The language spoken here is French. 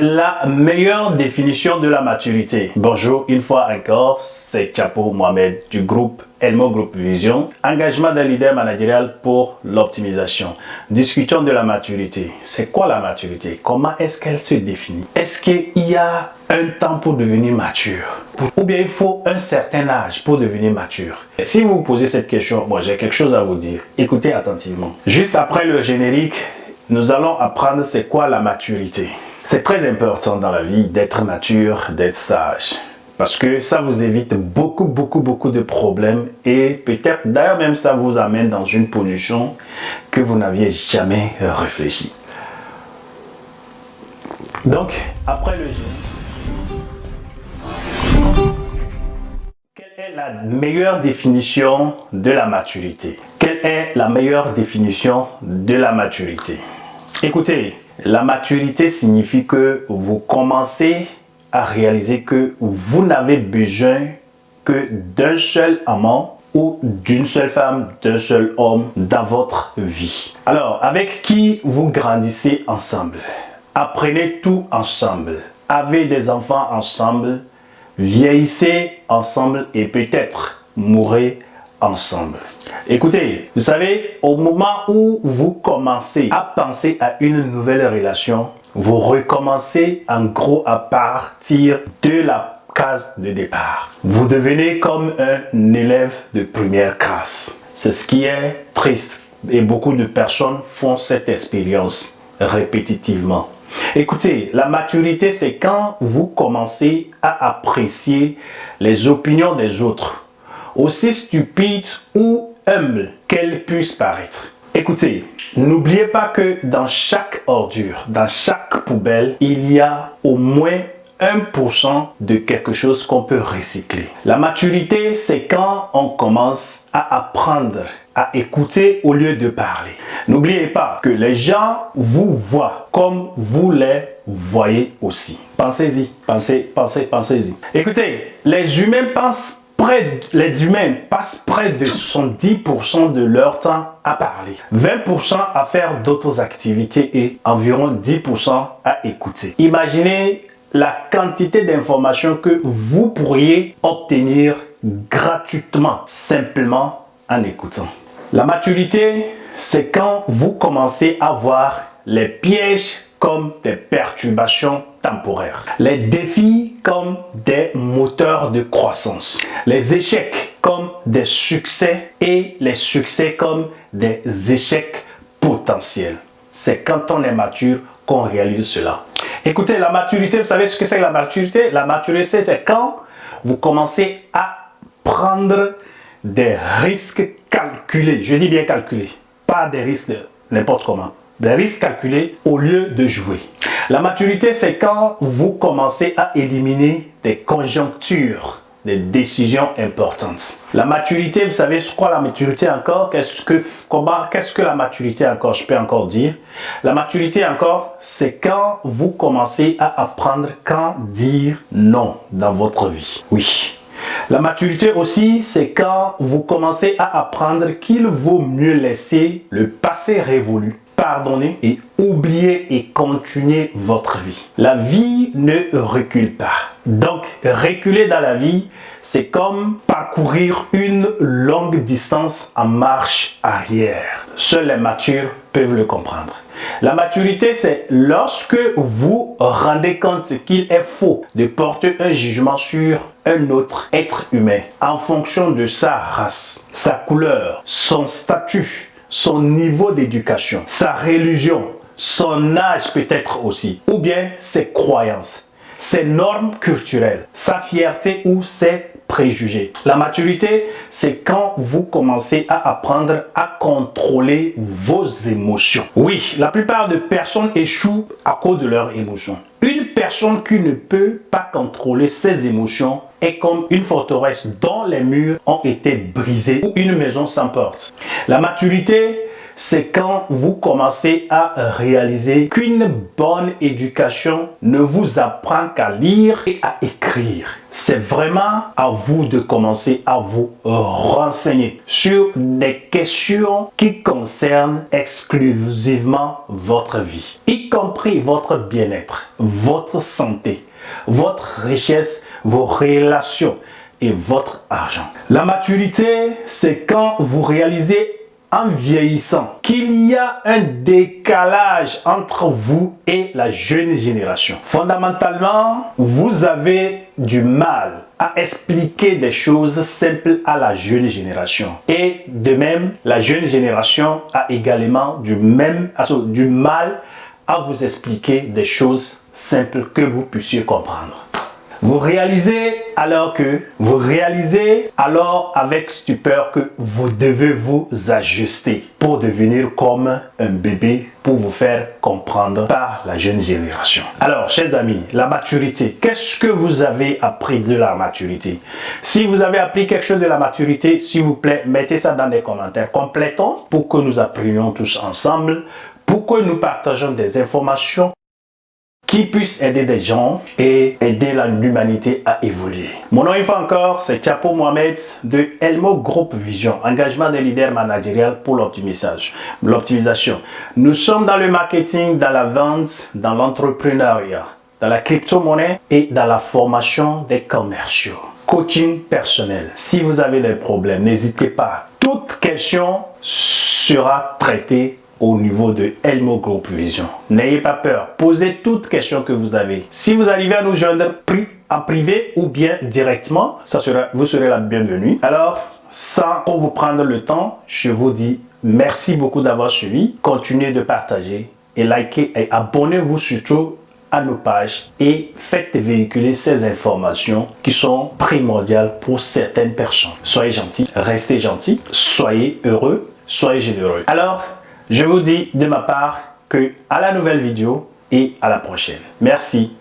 la meilleure définition de la maturité? Bonjour, une fois encore, c'est Chapo Mohamed du groupe Elmo Group Vision, engagement d'un leader managérial pour l'optimisation. Discutons de la maturité. C'est quoi la maturité? Comment est-ce qu'elle se définit? Est-ce qu'il y a un temps pour devenir mature? Ou bien il faut un certain âge pour devenir mature? Et si vous vous posez cette question, moi j'ai quelque chose à vous dire. Écoutez attentivement. Juste après le générique, nous allons apprendre c'est quoi la maturité. C'est très important dans la vie d'être mature, d'être sage. Parce que ça vous évite beaucoup de problèmes et peut-être d'ailleurs même ça vous amène dans une position que vous n'aviez jamais réfléchi. Donc, après le quelle est la meilleure définition de la maturité? Quelle est la meilleure définition de la maturité? Écoutez, la maturité signifie que vous commencez à réaliser que vous n'avez besoin que d'un seul amant ou d'une seule femme, d'un seul homme dans votre vie. Alors, avec qui vous grandissez ensemble, apprenez tout ensemble, avez des enfants ensemble, vieillissez ensemble et peut-être mourrez ensemble. Écoutez, vous savez, au moment où vous commencez à penser à une nouvelle relation, vous recommencez en gros à partir de la case de départ. Vous devenez comme un élève de première classe. C'est ce qui est triste et beaucoup de personnes font cette expérience répétitivement. Écoutez, la maturité, c'est quand vous commencez à apprécier les opinions des autres, aussi stupides ou humbles qu'elles puissent paraître. Écoutez, n'oubliez pas que dans chaque ordure, dans chaque poubelle, il y a au moins 1% de quelque chose qu'on peut recycler. La maturité, c'est quand on commence à apprendre à écouter au lieu de parler. N'oubliez pas que les gens vous voient comme vous les voyez aussi. Pensez-y, pensez-y. Écoutez, les humains passent près de 70% de leur temps à parler, 20% à faire d'autres activités et environ 10% à écouter. Imaginez la quantité d'informations que vous pourriez obtenir gratuitement, simplement en écoutant. La maturité, c'est quand vous commencez à voir les pièges comme des perturbations temporaires, les défis comme des moteurs de croissance, les échecs comme des succès et les succès comme des échecs potentiels. C'est quand on est mature qu'on réalise cela. Écoutez, la maturité, vous savez ce que c'est la maturité? La maturité, c'est quand vous commencez à prendre des risques calculés. Je dis bien calculés, pas des risques de n'importe comment. Des risques calculés au lieu de jouer. La maturité, c'est quand vous commencez à éliminer des conjonctures, des décisions importantes. La maturité, vous savez quoi la maturité encore? Qu'est-ce que la maturité encore? Je peux encore dire. La maturité encore, c'est quand vous commencez à apprendre quand dire non dans votre vie. Oui. La maturité aussi, c'est quand vous commencez à apprendre qu'il vaut mieux laisser le passé révolu, pardonner et oublier et continuer votre vie. La vie ne recule pas. Donc, reculer dans la vie, c'est comme parcourir une longue distance en marche arrière. Seuls les matures peuvent le comprendre. La maturité, c'est lorsque vous rendez compte qu'il est faux de porter un jugement sur un autre être humain en fonction de sa race, sa couleur, son statut, son niveau d'éducation, sa religion, son âge peut-être aussi, ou bien ses croyances, ses normes culturelles, sa fierté ou ses préjugés. La maturité, c'est quand vous commencez à apprendre à contrôler vos émotions. Oui, la plupart de personnes échouent à cause de leurs émotions. Une personne qui ne peut pas contrôler ses émotions est comme une forteresse dont les murs ont été brisés ou une maison sans porte. La maturité, c'est quand vous commencez à réaliser qu'une bonne éducation ne vous apprend qu'à lire et à écrire. C'est vraiment à vous de commencer à vous renseigner sur des questions qui concernent exclusivement votre vie, y compris votre bien-être, votre santé, votre richesse, vos relations et votre argent. La maturité, c'est quand vous réalisez en vieillissant qu'il y a un décalage entre vous et la jeune génération. Fondamentalement, vous avez du mal à expliquer des choses simples à la jeune génération. Et de même, la jeune génération a également du mal à vous expliquer des choses simples que vous puissiez comprendre. Vous réalisez alors avec stupeur que vous devez vous ajuster pour devenir comme un bébé, pour vous faire comprendre par la jeune génération. Alors, chers amis, la maturité, qu'est-ce que vous avez appris de la maturité? Si vous avez appris quelque chose de la maturité, s'il vous plaît, mettez ça dans les commentaires. Complétons pour que nous apprenions tous ensemble, pour que nous partageons des informations qui puisse aider des gens et aider l'humanité à évoluer. Mon nom une fois encore, c'est Chapo Mohamed de Elmo Group Vision, engagement des leaders managériels pour l'optimisation. Nous sommes dans le marketing, dans la vente, dans l'entrepreneuriat, dans la crypto-monnaie et dans la formation des commerciaux. Coaching personnel. Si vous avez des problèmes, n'hésitez pas. Toute question sera traitée au niveau de Elmo Group Vision. N'ayez pas peur, posez toutes questions que vous avez. Si vous arrivez à nous joindre en privé ou bien directement, vous serez la bienvenue. Alors, sans trop vous prendre le temps, je vous dis merci beaucoup d'avoir suivi. Continuez de partager et liker et abonnez-vous surtout à nos pages et faites véhiculer ces informations qui sont primordiales pour certaines personnes. Soyez gentils, restez gentils, soyez heureux, soyez généreux. Alors, je vous dis de ma part que à la nouvelle vidéo et à la prochaine. Merci.